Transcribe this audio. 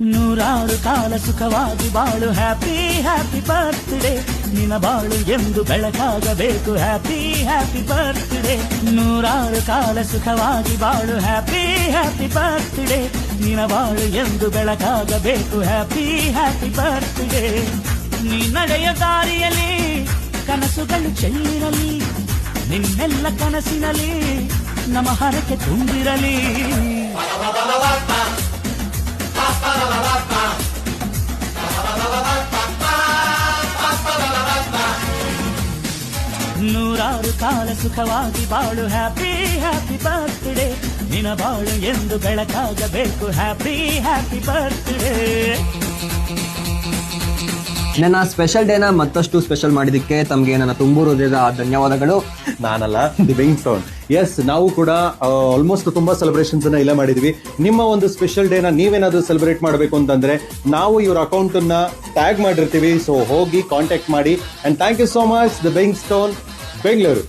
ನೂರಾರು ಕಾಲ ಸುಖವಾಗಿ ಬಾಳು ಹ್ಯಾಪಿ ಹ್ಯಾಪಿ ಬರ್ತ್ಡೇ ನಿನ್ನ ಬಾಳು ಎಂದು ಬೆಳಕಾಗಬೇಕು ಹ್ಯಾಪಿ ಹ್ಯಾಪಿ ಬರ್ತ್ಡೇ ನೂರಾರು ಕಾಲ ಸುಖವಾಗಿ ಬಾಳು ಹ್ಯಾಪಿ ಹ್ಯಾಪಿ ಬರ್ತ್ಡೇ ನಿನ್ನ ಬಾಳು ಎಂದು ಬೆಳಕಾಗಬೇಕು ಹ್ಯಾಪಿ ಹ್ಯಾಪಿ ಬರ್ತ್ಡೇ ನೀ ನಡೆಯ ದಾರಿಯಲ್ಲಿ ಕನಸುಗಳು ಚೆಲ್ಲಿರಲಿ ನಿನ್ನೆಲ್ಲ ಕನಸಿನಲ್ಲಿ ನಮ್ಮ ಹರಕೆ ತುಂಬಿರಲಿ. ನೂರಾರು ಕಾಲ ಸುಖವಾಗಿ ಬಾಳು ಹ್ಯಾಪಿ ಹ್ಯಾಪಿ ಬರ್ತ್ಡೇ ನಿನ್ನ ಬಾಳು ಎಂದು ಬೆಳಕಾಗಬೇಕು ಹ್ಯಾಪಿ ಹ್ಯಾಪಿ ಬರ್ತ್ಡೇ. ನನ್ನ ಸ್ಪೆಷಲ್ ಡೇನ ಮತ್ತಷ್ಟು ಸ್ಪೆಷಲ್ ಮಾಡಿದಕ್ಕೆ ತಮಗೆ ನನ್ನ ತುಂಬು ಹೃದಯದ ಧನ್ಯವಾದಗಳು. ನಾನಲ್ಲ, ದಿ ಬಿಂಗ್ ಸ್ಟೋನ್. ಎಸ್, ನಾವು ಕೂಡ ಆಲ್ಮೋಸ್ಟ್ ತುಂಬಾ ಸೆಲೆಬ್ರೇಷನ್ಸ್ ಅನ್ನ ಇಲ್ಲ ಮಾಡಿದ್ವಿ. ನಿಮ್ಮ ಒಂದು ಸ್ಪೆಷಲ್ ಡೇನ ನೀವೇನಾದ್ರೂ ಸೆಲೆಬ್ರೇಟ್ ಮಾಡಬೇಕು ಅಂತಂದ್ರೆ ನಾವು ಇವ್ರ ಅಕೌಂಟ್ ಅನ್ನ ಟ್ಯಾಗ್ ಮಾಡಿರ್ತೀವಿ, ಸೊ ಹೋಗಿ ಕಾಂಟ್ಯಾಕ್ಟ್ ಮಾಡಿ. And thank you so much, the Bing Stone Bengaluru.